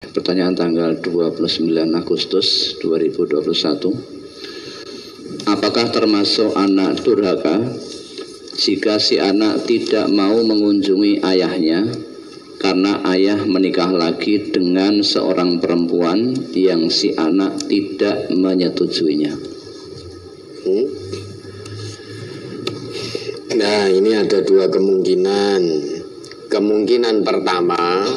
Pertanyaan tanggal 29 Agustus 2021. Apakah termasuk anak durhaka jika si anak tidak mau mengunjungi ayahnya karena ayah menikah lagi dengan seorang perempuan yang si anak tidak menyetujuinya? Nah, ini ada dua kemungkinan. Kemungkinan pertama,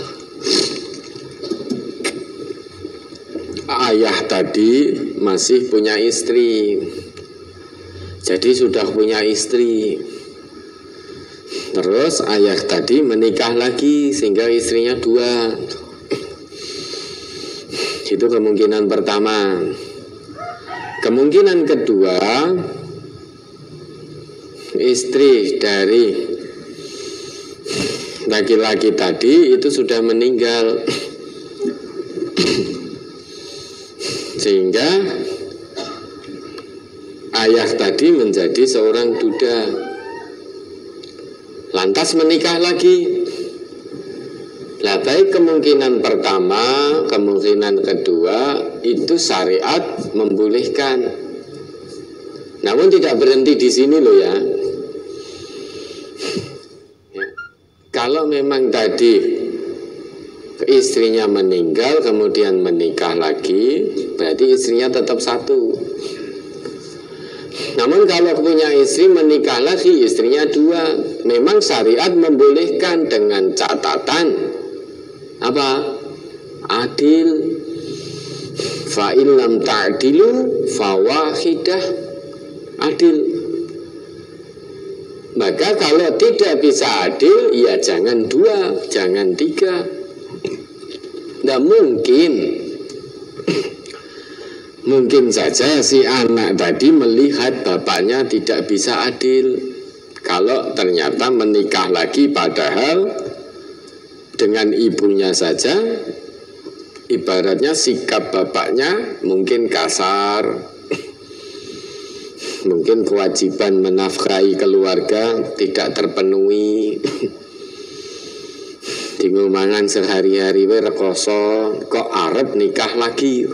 ayah tadi masih punya istri, jadi sudah punya istri. Terus ayah tadi menikah lagi sehingga istrinya dua. Itu kemungkinan pertama. Kemungkinan kedua, istri dari laki-laki tadi itu sudah meninggal, sehingga ayah tadi menjadi seorang duda, lantas menikah lagi. Lah, baik kemungkinan pertama, kemungkinan kedua itu syariat membolehkan. Namun tidak berhenti di sini loh ya. Kalau memang tadi istrinya meninggal kemudian menikah lagi, berarti istrinya tetap satu. Namun kalau punya istri menikah lagi, istrinya dua, memang syariat membolehkan dengan catatan apa? Adil. Fa in lam ta'dilu fa wahidah. Adil. Maka kalau tidak bisa adil, ya jangan dua, jangan tiga. Nah, mungkin saja si anak tadi melihat bapaknya tidak bisa adil. Kalau ternyata menikah lagi padahal dengan ibunya saja, ibaratnya sikap bapaknya mungkin kasar, mungkin kewajiban menafkahi keluarga tidak terpenuhi. Dingumangan sehari-hari we rekoso, kok arep nikah lagi.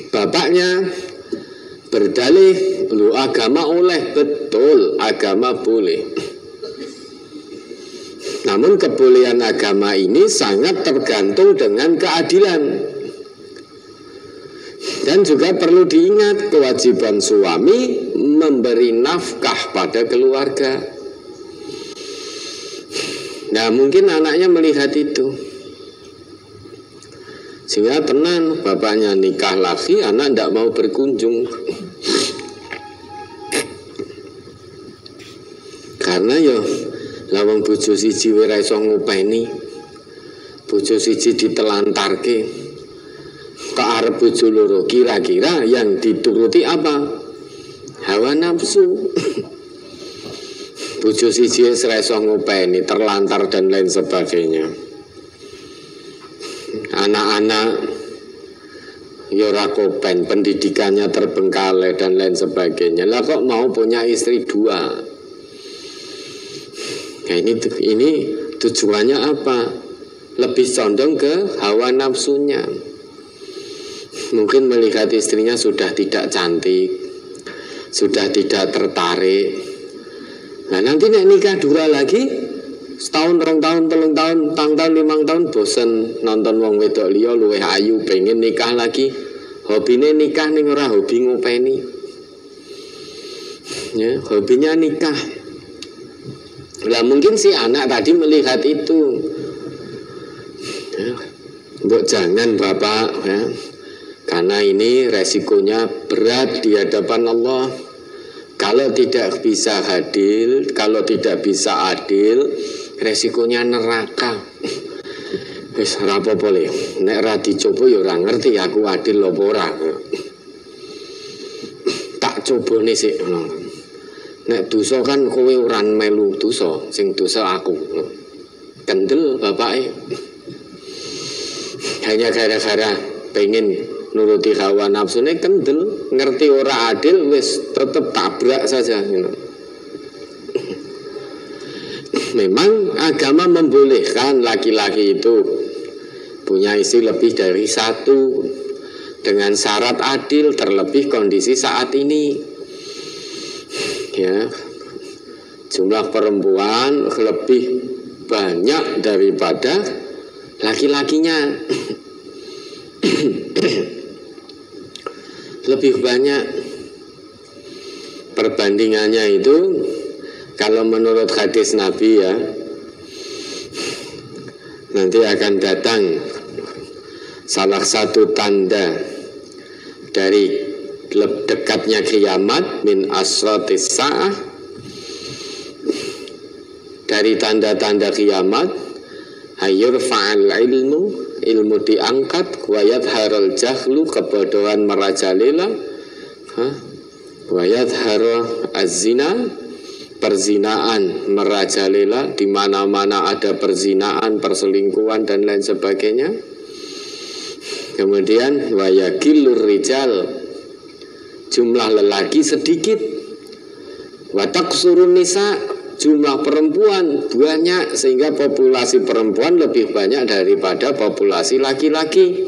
Bapaknya berdalih, lu agama oleh, betul, agama boleh. Namun kebolehan agama ini sangat tergantung dengan keadilan. Dan juga perlu diingat kewajiban suami memberi nafkah pada keluarga. Nah, mungkin anaknya melihat itu, sehingga tenang, bapaknya nikah lagi, anak tidak mau berkunjung. Karena ya lawang bojo siji ora iso ngopeni, bojo siji ditelantarke, kok arep bojo loro, kira-kira yang dituruti apa? Hawa nafsu. Bojo siji ora iso ngopeni, terlantar dan lain sebagainya. Anak-anak ya ora kopen, pendidikannya terbengkalai dan lain sebagainya. Lah kok mau punya istri dua? Nah, ini tujuannya apa? Lebih condong ke hawa nafsunya. Mungkin melihat istrinya sudah tidak cantik, sudah tidak tertarik. Nah, nanti nek nikah dua lagi, setahun, 2 tahun, 3 tahun, 4 tahun, 5 tahun, bosen nonton wong wedok liya luwih ayu, pengen nikah lagi. Hobine nikah ning ora hobi ngopeni. Ya, hobinya nikah. Lah mungkin si anak tadi melihat itu. Ya, mbok jangan Bapak, ya. Karena ini resikonya berat di hadapan Allah. Kalau tidak bisa adil, kalau tidak bisa adil, resikonya neraka. Wis ora apa-apa le. Nek ra dicoba ya ora ngerti aku adil apa ora. Tak cobone sik ngono. Nek dosa kan kowe ora melu dosa, sing dosa aku. Kendel bapake. Hanya gara-gara pengen nuruti hawa nafsune kendel, ngerti ora adil wis tetep tabrak saja, you know. memang agama membolehkan laki-laki itu punya istri lebih dari satu dengan syarat adil, terlebih kondisi saat ini. Ya, jumlah perempuan lebih banyak daripada laki-lakinya. Lebih banyak. Perbandingannya itu kalau menurut hadis Nabi ya, nanti akan datang salah satu tanda dari dekatnya kiamat, min asratis sa'ah, dari tanda-tanda kiamat, hayur fa'al ilmu diangkat, wa yadharul jahlu, kebodohan merajalela, wa yadharu az-zina, perzinaan merajalela, di mana-mana ada perzinaan, perselingkuhan dan lain sebagainya. Kemudian wa yakillur rijal, jumlah lelaki sedikit, wa taqsurun nisa, jumlah perempuan banyak, sehingga populasi perempuan lebih banyak daripada populasi laki-laki.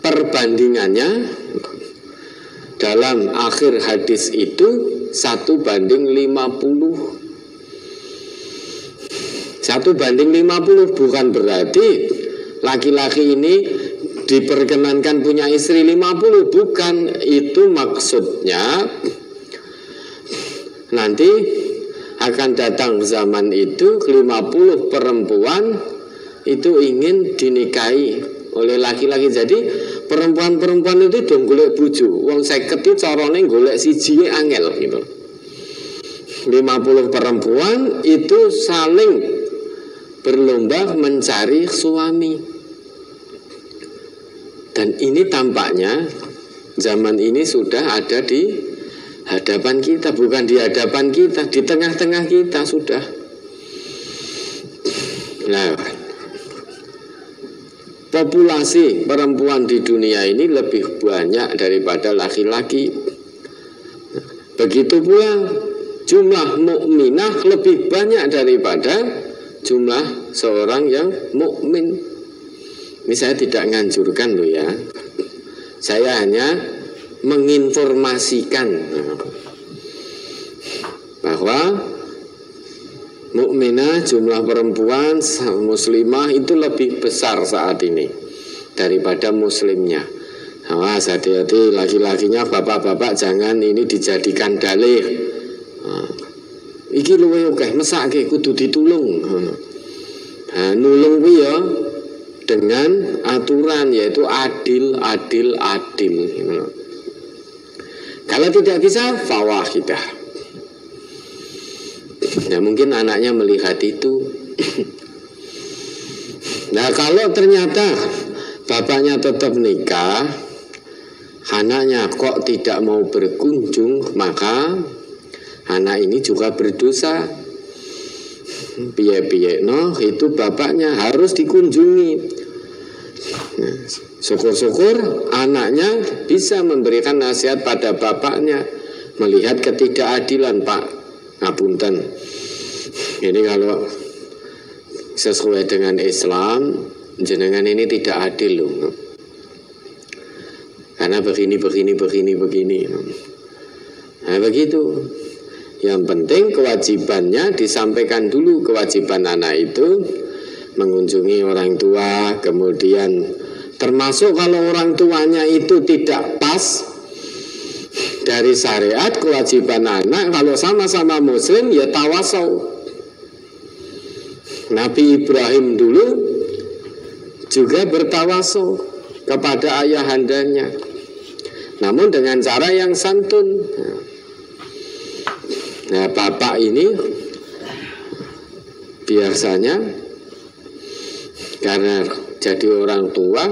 Perbandingannya dalam akhir hadis itu 1:50. 1:50 bukan berarti laki-laki ini diperkenankan punya istri 50, bukan. Itu maksudnya nanti akan datang zaman itu 50 perempuan itu ingin dinikahi oleh laki-laki. Jadi perempuan-perempuan itu dong golek bojo. Wong 50 itu carane golek siji angel gitu. 50 perempuan itu saling berlomba mencari suami. Dan ini tampaknya zaman ini sudah ada di hadapan kita, bukan di hadapan kita, di tengah-tengah kita sudah. Nah, populasi perempuan di dunia ini lebih banyak daripada laki-laki. Begitu pula jumlah mukminah lebih banyak daripada jumlah seorang yang mukmin. Ini saya tidak nganjurkan loh ya. Saya hanya menginformasikan bahwa mukminah, jumlah perempuan muslimah itu lebih besar saat ini daripada muslimnya. Awas, hati-hati laki-lakinya, bapak-bapak jangan ini dijadikan dalih. Iki luwe akeh mesake kudu ditulung. Nulung kuwi ya dengan aturan, yaitu adil. Kalau tidak bisa, fawahidah. Nah, mungkin anaknya melihat itu. Nah, kalau ternyata bapaknya tetap nikah, anaknya kok tidak mau berkunjung, maka anak ini juga berdosa. Piye-piye no, itu bapaknya harus dikunjungi. Nah, syukur-syukur anaknya bisa memberikan nasihat pada bapaknya, melihat ketidakadilan, Pak, ngapunten, ini kalau sesuai dengan Islam, jenengan ini tidak adil loh, karena begini. Nah, begitu. Yang penting kewajibannya disampaikan dulu. Kewajiban anak itu mengunjungi orang tua, kemudian termasuk kalau orang tuanya itu tidak pas dari syariat, kewajiban anak kalau sama-sama muslim ya tawasau. Nabi Ibrahim dulu juga bertawasau kepada ayahandanya, namun dengan cara yang santun. Nah, bapak ini biasanya karena jadi orang tua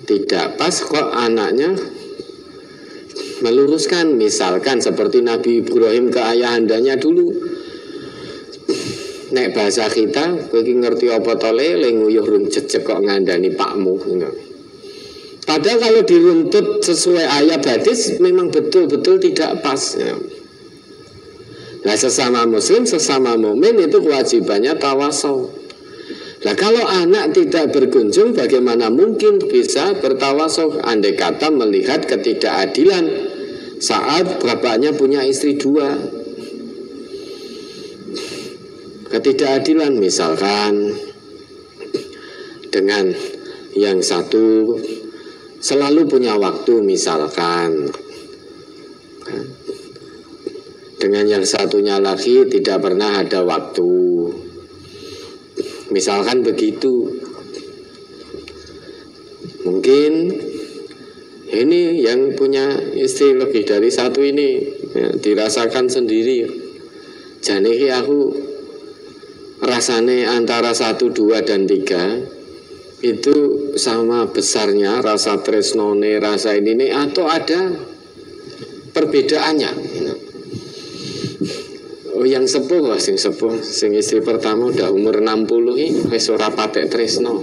tidak pas kok anaknya meluruskan, misalkan seperti Nabi Ibrahim ke ayahandanya dulu. Nek bahasa kita, kowe iki ngerti apa to le nguyuh rung jejeg kok ngandani pakmu. Padahal kalau diruntut sesuai ayat hadis memang betul-betul tidak pas. Nah, sesama muslim, sesama mukmin itu kewajibannya tawasau. Nah, kalau anak tidak berkunjung, bagaimana mungkin bisa bertawasau? Andai kata melihat ketidakadilan saat bapaknya punya istri dua. Ketidakadilan misalkan dengan yang satu selalu punya waktu, misalkan dengan yang satunya lagi tidak pernah ada waktu, misalkan begitu. Mungkin ini yang punya istri lebih dari satu ini ya, dirasakan sendiri, jane iki aku rasane antara 1, 2, dan 3 itu sama besarnya rasa tresnone, rasa ini atau ada perbedaannya. Oh, yang sepuh, sing sepuh, sing istri pertama udah umur 60 ini wis ora patek tresno.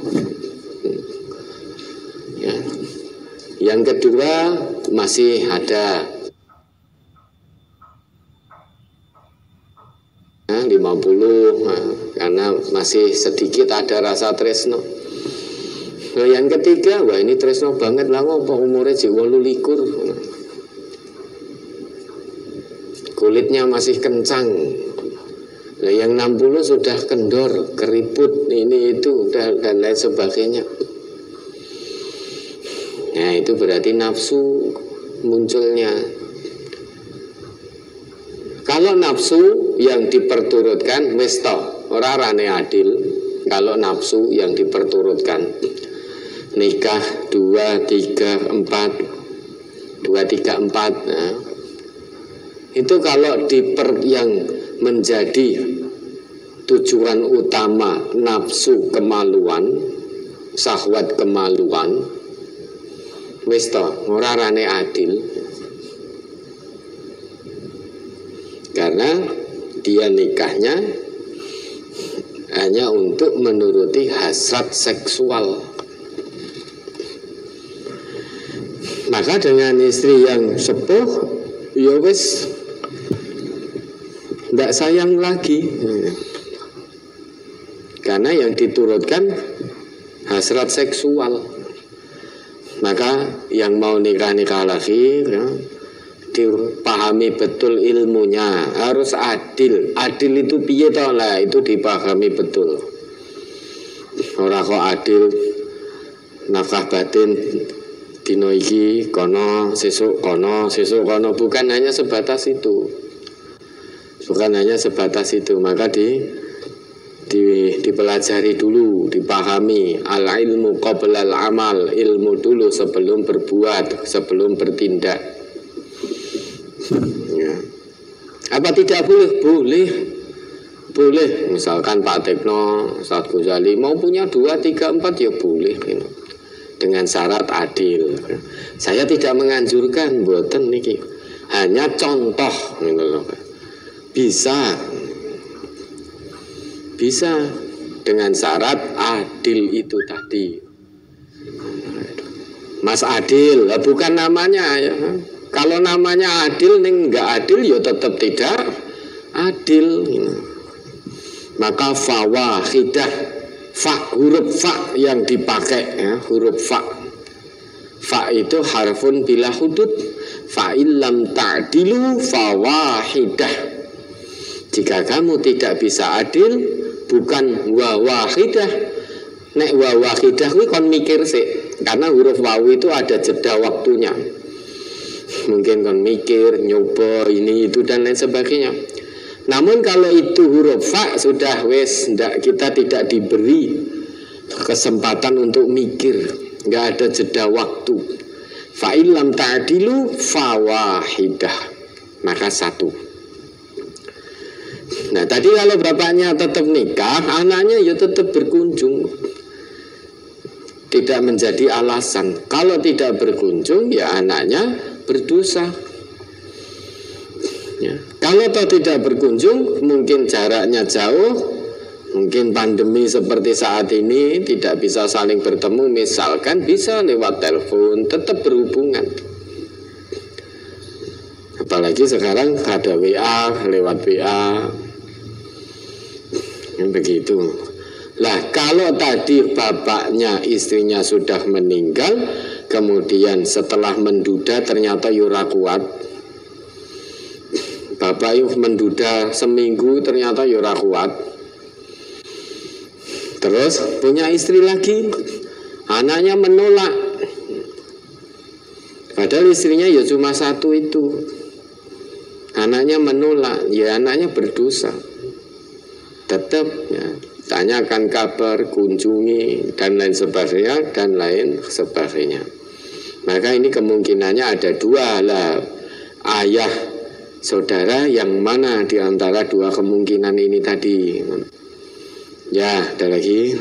Ya. Yang kedua masih ada 50, karena masih sedikit ada rasa tresno. Nah, yang ketiga, wah ini tresno banget lah, ngopo umurnya jek 28, kulitnya masih kencang. Nah, yang 60 sudah kendor, keriput, ini itu dan lain sebagainya. Nah, itu berarti nafsu munculnya. Kalau nafsu yang diperturutkan wis to, ora rane adil. Kalau nafsu yang diperturutkan nikah 2, 3, 4 nah, itu kalau yang menjadi tujuan utama nafsu kemaluan, syahwat kemaluan, wis to ora rane adil. Karena dia nikahnya hanya untuk menuruti hasrat seksual. Maka dengan istri yang sepuh, ya wis tidak sayang lagi, karena yang diturutkan hasrat seksual. Maka yang mau nikah lagi ya, dipahami betul ilmunya, harus adil. Adil itu piye toh lah, itu dipahami betul. Ora kok adil nafkah batin dino iki kono sesuk kono, bukan hanya sebatas itu. Bukan hanya sebatas itu, maka dipelajari dulu, dipahami. Al ilmu qabla al amal, ilmu dulu sebelum berbuat, sebelum bertindak. Ya. Apa tidak boleh? Boleh. Misalkan Pak Tekno, Ustadz Ghazali mau punya 2, 3, 4 ya boleh. Dengan syarat adil. Saya tidak menganjurkan, mboten niki. Hanya contoh, bisa dengan syarat adil itu tadi. Mas Adil, bukan namanya ya. Kalau namanya adil, ning enggak adil ya tetap tidak adil. Maka fawahidah, huruf fa yang dipakai ya, huruf fa. Fa itu harfun bila hudud. Fa illam ta'dilu fawahidah. Jika kamu tidak bisa adil, bukan wahidah. Nek wahidah kuwi kon mikir sih, karena huruf wawu itu ada jeda waktunya. Mungkin kon mikir, nyoba ini itu dan lain sebagainya. Namun kalau itu huruf fa sudah wes, kita tidak diberi kesempatan untuk mikir, nggak ada jeda waktu. Fa illam ta'dilu fawahidah, maka 1. Nah tadi kalau bapaknya tetap nikah, anaknya ya tetap berkunjung, tidak menjadi alasan. Kalau tidak berkunjung ya anaknya berdosa. Ya. Kalau tidak berkunjung, mungkin jaraknya jauh, mungkin pandemi seperti saat ini tidak bisa saling bertemu, misalkan bisa lewat telepon, tetap berhubungan. apalagi sekarang ada WA, lewat WA yang begitu. Lah kalau tadi bapaknya istrinya sudah meninggal, kemudian setelah menduda ternyata yura kuat, bapak yuk menduda seminggu ternyata yura kuat, terus punya istri lagi, anaknya menolak, padahal istrinya ya cuma satu itu, anaknya menolak, ya anaknya berdosa tetap ya. Tanyakan kabar, kunjungi, dan lain sebagainya. Maka ini kemungkinannya ada dua lah, ayah saudara, yang mana di antara dua kemungkinan ini tadi. Ya, ada lagi.